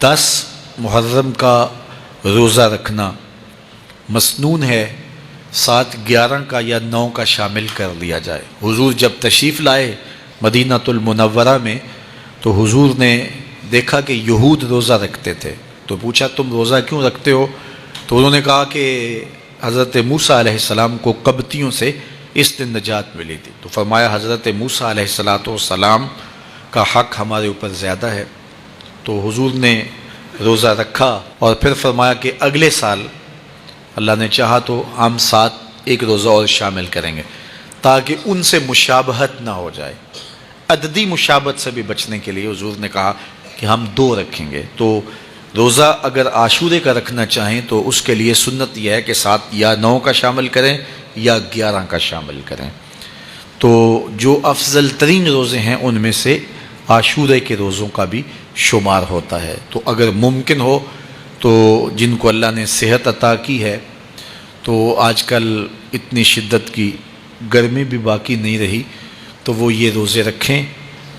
10 محرم کا روزہ رکھنا مسنون ہے، ساتھ 11 کا یا 9 کا شامل کر لیا جائے۔ حضور جب تشریف لائے مدینہ المنورہ میں تو حضور نے دیکھا کہ یہود روزہ رکھتے تھے، تو پوچھا تم روزہ کیوں رکھتے ہو؟ تو انہوں نے کہا کہ حضرت موسیٰ علیہ السلام کو قبطیوں سے اس دن نجات ملی تھی۔ تو فرمایا حضرت موسیٰ علیہ السلام کا حق ہمارے اوپر زیادہ ہے۔ تو حضور نے روزہ رکھا اور پھر فرمایا کہ اگلے سال اللہ نے چاہا تو ہم ساتھ ایک روزہ اور شامل کریں گے، تاکہ ان سے مشابہت نہ ہو جائے۔ عددی مشابہت سے بھی بچنے کے لیے حضور نے کہا کہ ہم 2 رکھیں گے۔ تو روزہ اگر عاشورے کا رکھنا چاہیں تو اس کے لیے سنت یہ ہے کہ ساتھ یا 9 کا شامل کریں یا 11 کا شامل کریں۔ تو جو افضل ترین روزے ہیں ان میں سے عاشورے کے روزوں کا بھی شمار ہوتا ہے۔ تو اگر ممکن ہو تو جن کو اللہ نے صحت عطا کی ہے، تو آج کل اتنی شدت کی گرمی بھی باقی نہیں رہی، تو وہ یہ روزے رکھیں،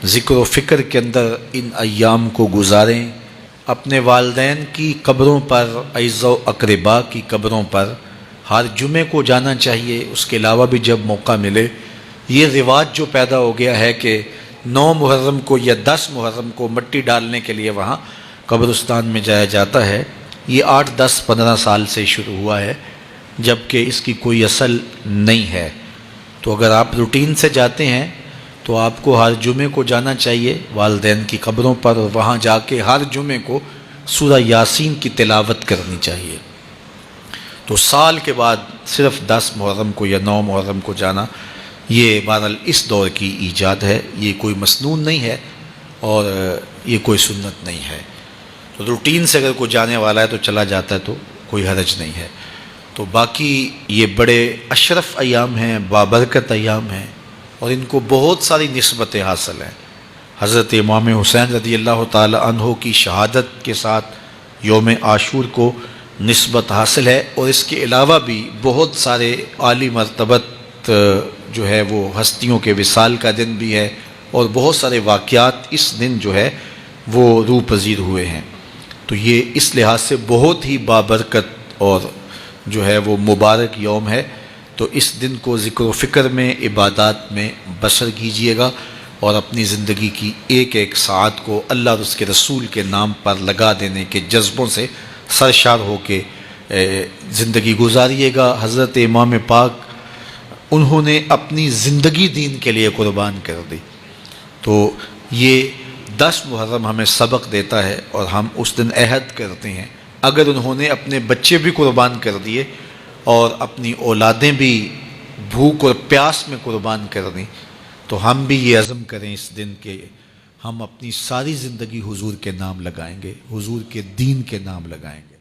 ذکر و فکر کے اندر ان ایام کو گزاریں، اپنے والدین کی قبروں پر، اعزاء و اقرباء کی قبروں پر ہر جمعے کو جانا چاہیے۔ اس کے علاوہ بھی جب موقع ملے، یہ رواج جو پیدا ہو گیا ہے کہ 9 محرم کو یا 10 محرم کو مٹی ڈالنے کے لیے وہاں قبرستان میں جایا جاتا ہے، یہ 8 10 15 سال سے شروع ہوا ہے، جبکہ اس کی کوئی اصل نہیں ہے۔ تو اگر آپ روٹین سے جاتے ہیں تو آپ کو ہر جمعے کو جانا چاہیے والدین کی قبروں پر، اور وہاں جا کے ہر جمعے کو سورہ یاسین کی تلاوت کرنی چاہیے۔ تو سال کے بعد صرف 10 محرم کو یا 9 محرم کو جانا، یہ بہرحال اس دور کی ایجاد ہے، یہ کوئی مسنون نہیں ہے اور یہ کوئی سنت نہیں ہے۔ تو روٹین سے اگر کوئی جانے والا ہے تو چلا جاتا ہے تو کوئی حرج نہیں ہے۔ تو باقی یہ بڑے اشرف ایام ہیں، بابرکت ایام ہیں، اور ان کو بہت ساری نسبتیں حاصل ہیں۔ حضرت امام حسین رضی اللہ تعالی عنہ کی شہادت کے ساتھ یوم عاشور کو نسبت حاصل ہے، اور اس کے علاوہ بھی بہت سارے عالی مرتبت جو ہے وہ ہستیوں کے وصال کا دن بھی ہے، اور بہت سارے واقعات اس دن جو ہے وہ روح پذیر ہوئے ہیں۔ تو یہ اس لحاظ سے بہت ہی بابرکت اور جو ہے وہ مبارک یوم ہے۔ تو اس دن کو ذکر و فکر میں، عبادات میں بسر کیجئے گا، اور اپنی زندگی کی ایک ایک ساعت کو اللہ اور اس کے رسول کے نام پر لگا دینے کے جذبوں سے سرشار ہو کے زندگی گزاریے گا۔ حضرت امام پاک انہوں نے اپنی زندگی دین کے لیے قربان کر دی۔ تو یہ 10 محرم ہمیں سبق دیتا ہے، اور ہم اس دن عہد کرتے ہیں اگر انہوں نے اپنے بچے بھی قربان کر دیے اور اپنی اولادیں بھی بھوک اور پیاس میں قربان کر دیں، تو ہم بھی یہ عزم کریں اس دن کہ ہم اپنی ساری زندگی حضور کے نام لگائیں گے، حضور کے دین کے نام لگائیں گے۔